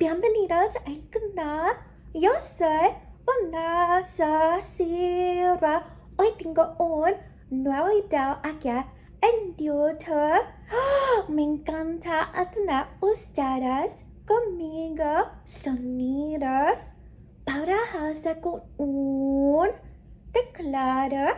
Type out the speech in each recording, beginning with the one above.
Bienvenidas al canal. Yo soy Vanessa Sierra. Hoy tengo un nuevo video aquí en YouTube. Me encanta tener ustedes conmigo sonidos para hacer con un teclado.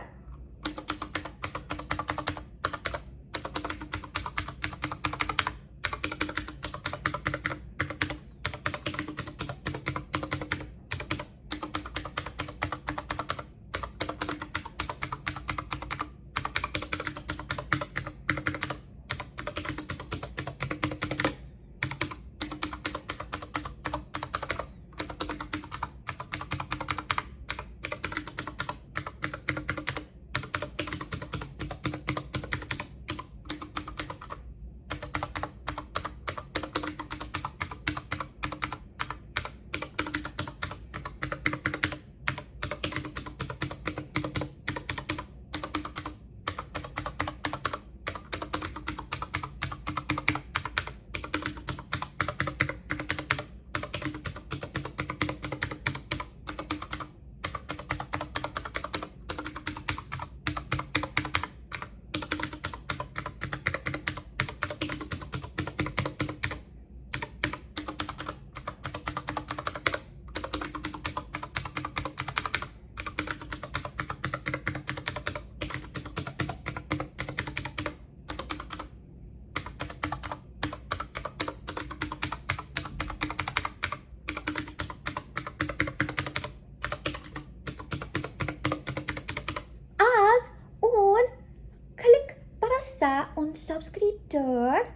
Haz un clic para ser un suscriptor.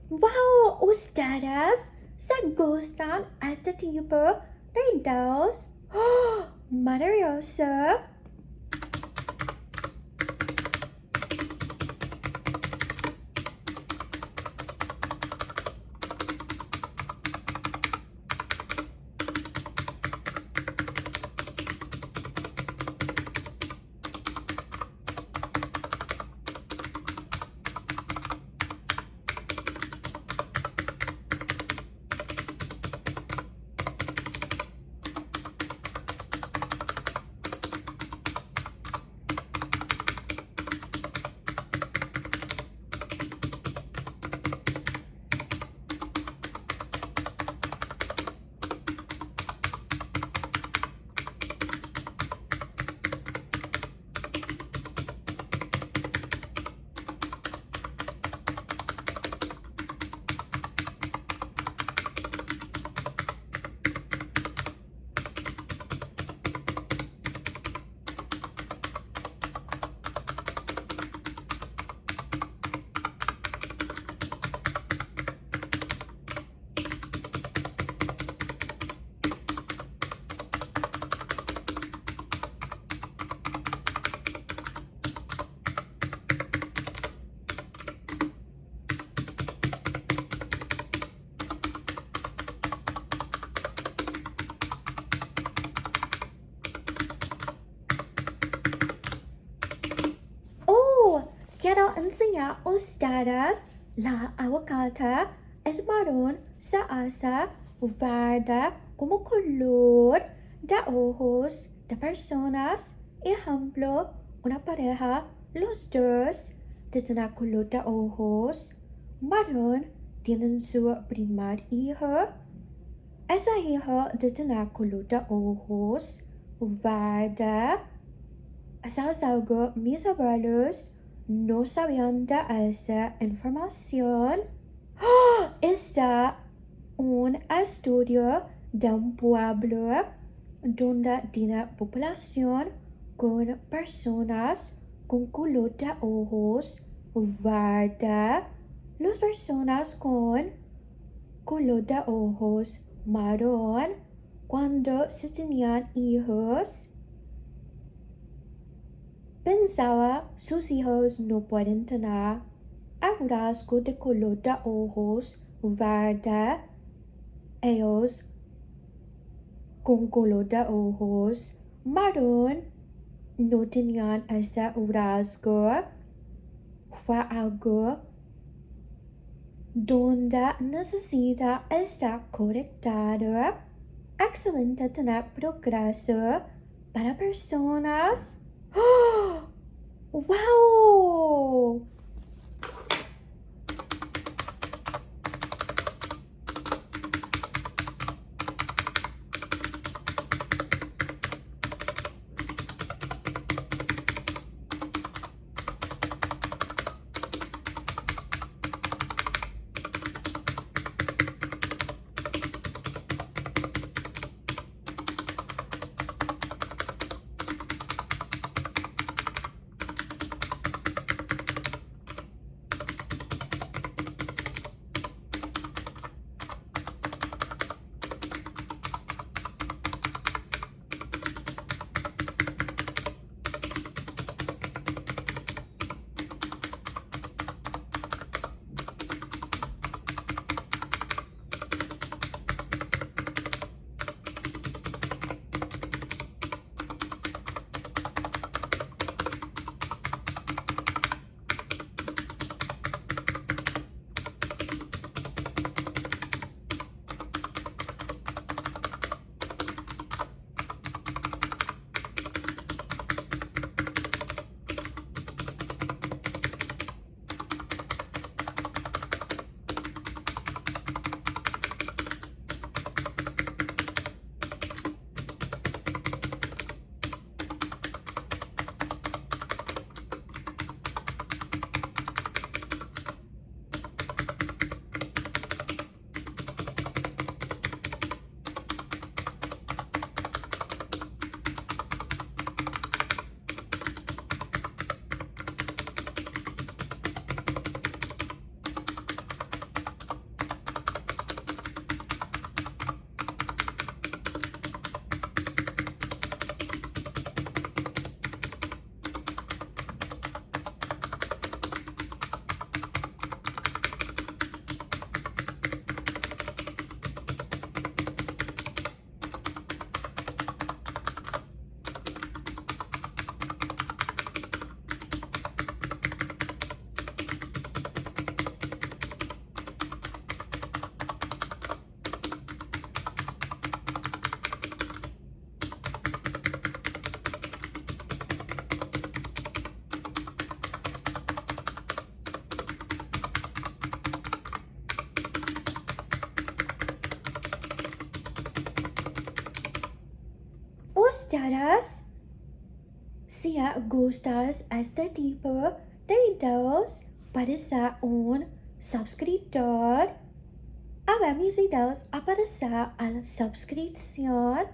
Wow, ustedes se gustan este tipo de videos. Maravilloso. enseña a ustedes la aguacate es marrón, se hace verde como color de ojos de personas. Ejemplo, una pareja, los dos tienen color de ojos marrón, tienen su primer hijo. Ese hijo tiene color de ojos verde. Eso es algo mis abuelos no sabían de esa información. Está un estudio de un pueblo donde tiene población con personas con color de ojos verde. Las personas con color de ojos marrón, cuando se tenían hijos, pensaba sus hijos no pueden tener el rasgo de color de ojos verde. Ellos con color de ojos marrón no tenían ese rasgo. Fue algo donde necesita estar correctado. Excelente tener progreso para personas. ¡Oh! ¡Wow! Ustedes, si gustas este tipo de videos, puedes ser un suscriptor. A ver mis videos aparecer a la suscripción.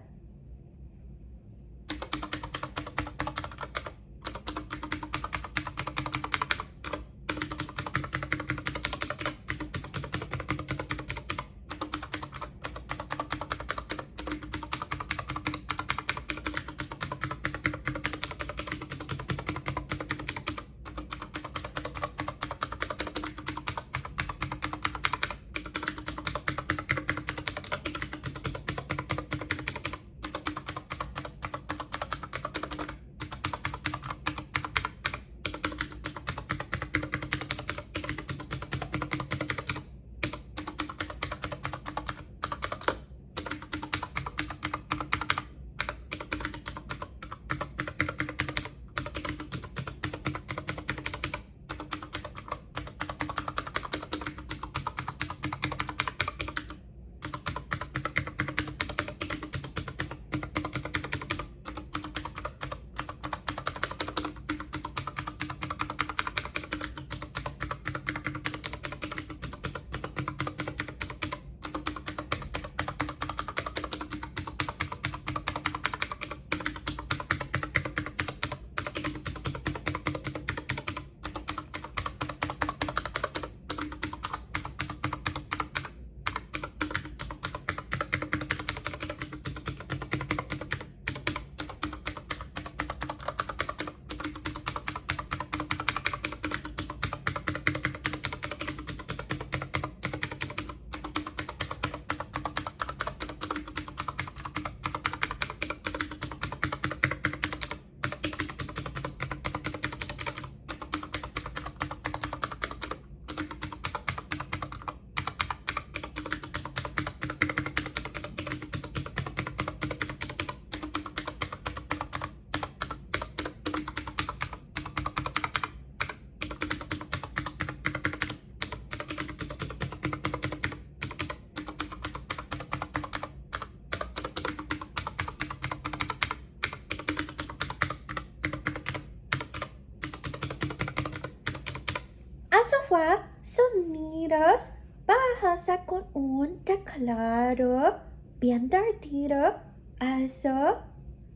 fue Sonidos bajasa con un teclado bien divertido. Eso,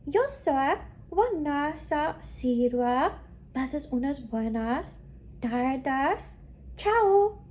yo soy vanesaesyo. Pases unas buenas tardes. Chao.